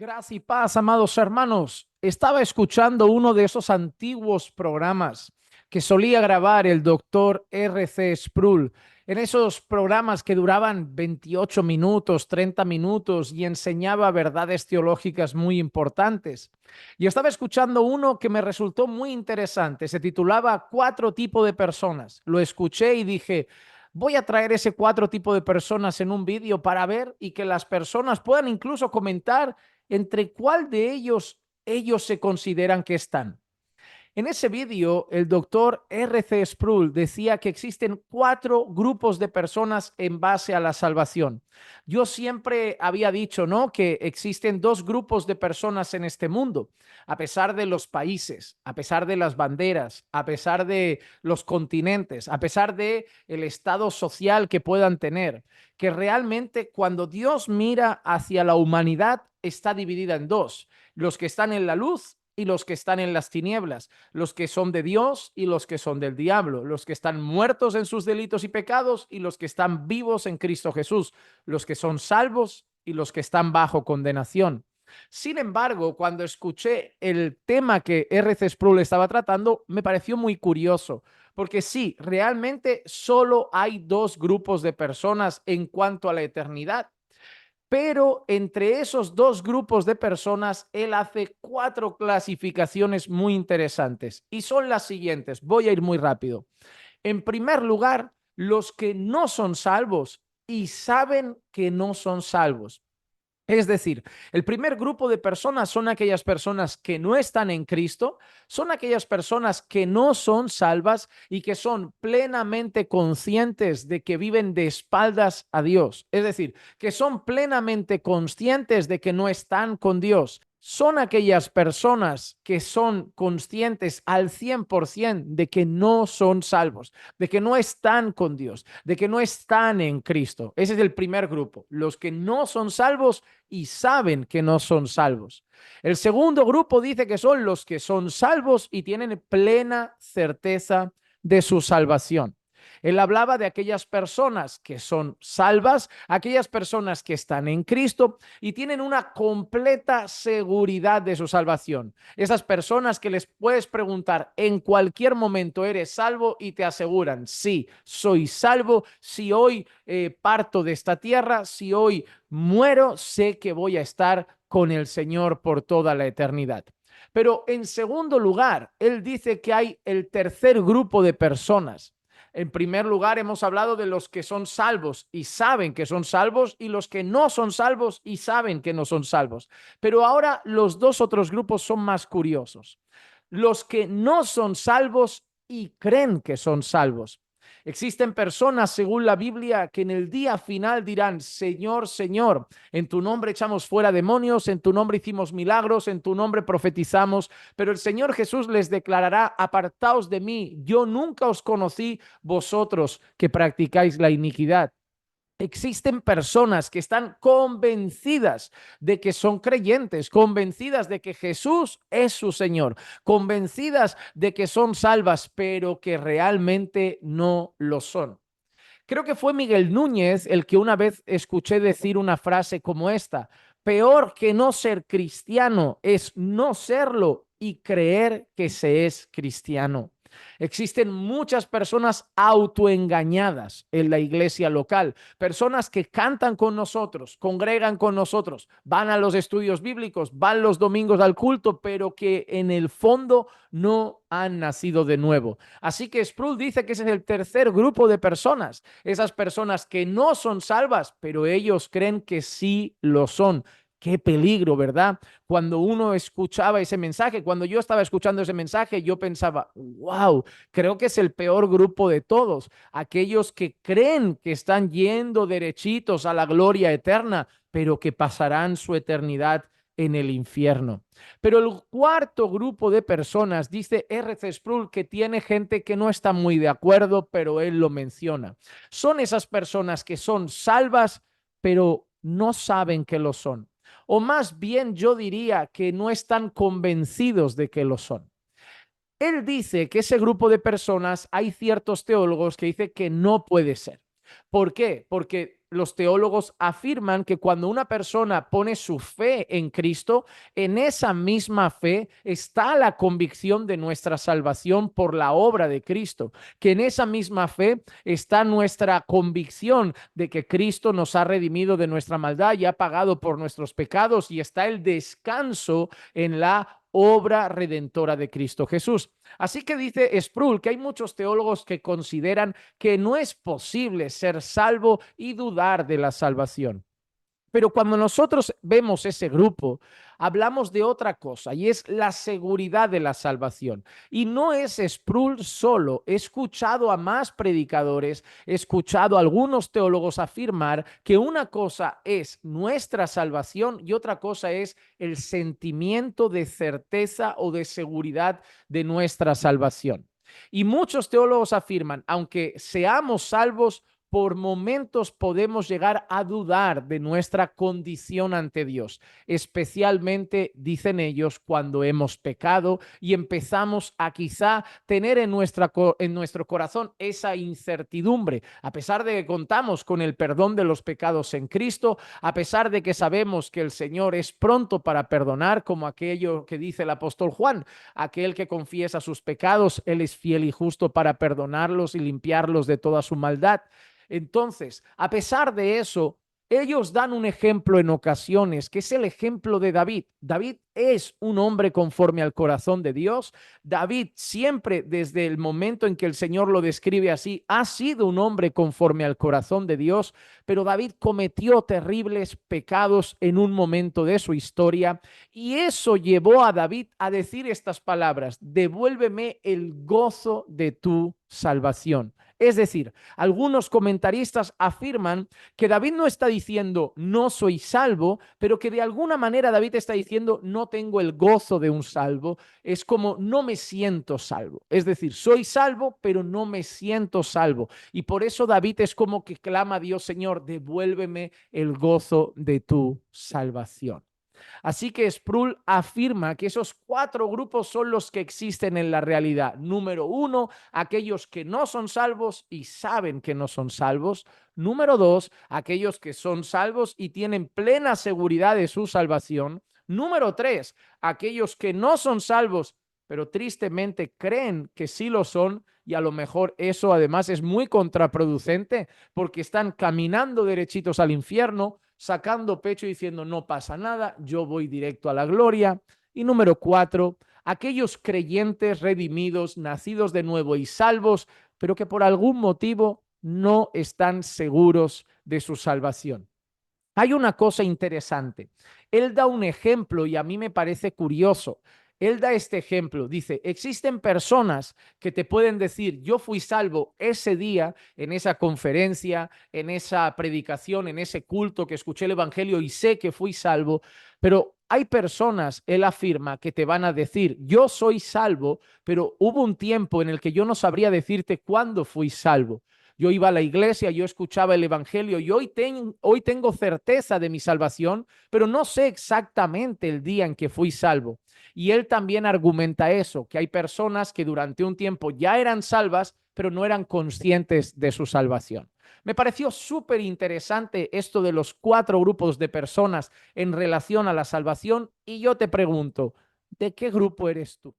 Gracia y paz, amados hermanos. Estaba escuchando uno de esos antiguos programas que solía grabar el doctor R.C. Sproul. En esos programas que duraban 28 minutos, 30 minutos y enseñaba verdades teológicas muy importantes. Y estaba escuchando uno que me resultó muy interesante. Se titulaba Cuatro tipos de personas. Lo escuché y dije, voy a traer ese cuatro tipos de personas en un vídeo para ver y que las personas puedan incluso comentar entre cuál de ellos se consideran que están. En ese vídeo, el doctor R.C. Sproul decía que existen cuatro grupos de personas en base a la salvación. Yo siempre había dicho, ¿no?, que existen dos grupos de personas en este mundo, a pesar de los países, a pesar de las banderas, a pesar de los continentes, a pesar de el estado social que puedan tener, que realmente cuando Dios mira hacia la humanidad está dividida en dos: los que están en la luz y los que están en las tinieblas, los que son de Dios y los que son del diablo, los que están muertos en sus delitos y pecados y los que están vivos en Cristo Jesús, los que son salvos y los que están bajo condenación. Sin embargo, cuando escuché el tema que R.C. Sproul estaba tratando, me pareció muy curioso, porque sí, realmente solo hay dos grupos de personas en cuanto a la eternidad. Pero entre esos dos grupos de personas, él hace cuatro clasificaciones muy interesantes y son las siguientes. Voy a ir muy rápido. En primer lugar, los que no son salvos y saben que no son salvos. Es decir, el primer grupo de personas son aquellas personas que no están en Cristo, son aquellas personas que no son salvas y que son plenamente conscientes de que viven de espaldas a Dios. Es decir, que son plenamente conscientes de que no están con Dios. Son aquellas personas que son conscientes al 100% de que no son salvos, de que no están con Dios, de que no están en Cristo. Ese es el primer grupo, los que no son salvos y saben que no son salvos. El segundo grupo dice que son los que son salvos y tienen plena certeza de su salvación. Él hablaba de aquellas personas que son salvas, aquellas personas que están en Cristo y tienen una completa seguridad de su salvación. Esas personas que les puedes preguntar en cualquier momento, ¿eres salvo? Y te aseguran, sí, soy salvo. Si hoy parto de esta tierra, si hoy muero, sé que voy a estar con el Señor por toda la eternidad. Pero en segundo lugar, él dice que hay el tercer grupo de personas. En primer lugar, hemos hablado de los que son salvos y saben que son salvos y los que no son salvos y saben que no son salvos. Pero ahora los dos otros grupos son más curiosos. Los que no son salvos y creen que son salvos. Existen personas, según la Biblia, que en el día final dirán, Señor, Señor, en tu nombre echamos fuera demonios, en tu nombre hicimos milagros, en tu nombre profetizamos, pero el Señor Jesús les declarará, apartaos de mí, yo nunca os conocí, vosotros que practicáis la iniquidad. Existen personas que están convencidas de que son creyentes, convencidas de que Jesús es su Señor, convencidas de que son salvas, pero que realmente no lo son. Creo que fue Miguel Núñez el que una vez escuché decir una frase como esta: peor que no ser cristiano es no serlo y creer que se es cristiano. Existen muchas personas autoengañadas en la iglesia local, personas que cantan con nosotros, congregan con nosotros, van a los estudios bíblicos, van los domingos al culto, pero que en el fondo no han nacido de nuevo. Así que Sproul dice que ese es el tercer grupo de personas, esas personas que no son salvas, pero ellos creen que sí lo son. Qué peligro, ¿verdad? Cuando uno escuchaba ese mensaje, cuando yo estaba escuchando ese mensaje, yo pensaba, wow, creo que es el peor grupo de todos, aquellos que creen que están yendo derechitos a la gloria eterna, pero que pasarán su eternidad en el infierno. Pero el cuarto grupo de personas, dice R.C. Sproul, que tiene gente que no está muy de acuerdo, pero él lo menciona. Son esas personas que son salvas, pero no saben que lo son. O más bien yo diría que no están convencidos de que lo son. Él dice que ese grupo de personas, hay ciertos teólogos que dicen que no puede ser. ¿Por qué? Porque los teólogos afirman que cuando una persona pone su fe en Cristo, en esa misma fe está la convicción de nuestra salvación por la obra de Cristo, que en esa misma fe está nuestra convicción de que Cristo nos ha redimido de nuestra maldad y ha pagado por nuestros pecados, y está el descanso en la obra redentora de Cristo Jesús. Así que dice Sproul que hay muchos teólogos que consideran que no es posible ser salvo y dudar de la salvación. Pero cuando nosotros vemos ese grupo, hablamos de otra cosa, y es la seguridad de la salvación. Y no es Sproul solo. He escuchado a más predicadores, he escuchado a algunos teólogos afirmar que una cosa es nuestra salvación y otra cosa es el sentimiento de certeza o de seguridad de nuestra salvación. Y muchos teólogos afirman, aunque seamos salvos, por momentos podemos llegar a dudar de nuestra condición ante Dios, especialmente, dicen ellos, cuando hemos pecado y empezamos a quizá tener en nuestro corazón esa incertidumbre, a pesar de que contamos con el perdón de los pecados en Cristo, a pesar de que sabemos que el Señor es pronto para perdonar, como aquello que dice el apóstol Juan: aquel que confiesa sus pecados, Él es fiel y justo para perdonarlos y limpiarlos de toda su maldad. Entonces, a pesar de eso, ellos dan un ejemplo en ocasiones, que es el ejemplo de David. David es un hombre conforme al corazón de Dios. David siempre, desde el momento en que el Señor lo describe así, ha sido un hombre conforme al corazón de Dios, pero David cometió terribles pecados en un momento de su historia, y eso llevó a David a decir estas palabras: devuélveme el gozo de tu salvación. Es decir, algunos comentaristas afirman que David no está diciendo no soy salvo, pero que de alguna manera David está diciendo no tengo el gozo de un salvo. Es como no me siento salvo. Es decir, soy salvo, pero no me siento salvo. Y por eso David es como que clama a Dios: Señor, devuélveme el gozo de tu salvación. Así que Sproul afirma que esos cuatro grupos son los que existen en la realidad. Número uno, aquellos que no son salvos y saben que no son salvos. Número dos, aquellos que son salvos y tienen plena seguridad de su salvación. Número tres, aquellos que no son salvos, pero tristemente creen que sí lo son, y a lo mejor eso además es muy contraproducente porque están caminando derechitos al infierno, sacando pecho y diciendo no pasa nada, yo voy directo a la gloria. Y número cuatro, aquellos creyentes redimidos, nacidos de nuevo y salvos, pero que por algún motivo no están seguros de su salvación. Hay una cosa interesante. Él da un ejemplo y a mí me parece curioso. Él da este ejemplo. Dice, existen personas que te pueden decir, yo fui salvo ese día, en esa conferencia, en esa predicación, en ese culto que escuché el evangelio y sé que fui salvo, pero hay personas, él afirma, que te van a decir, yo soy salvo, pero hubo un tiempo en el que yo no sabría decirte cuándo fui salvo. Yo iba a la iglesia, yo escuchaba el evangelio y hoy tengo certeza de mi salvación, pero no sé exactamente el día en que fui salvo. Y él también argumenta eso, que hay personas que durante un tiempo ya eran salvas, pero no eran conscientes de su salvación. Me pareció súper interesante esto de los cuatro grupos de personas en relación a la salvación, y yo te pregunto, ¿de qué grupo eres tú?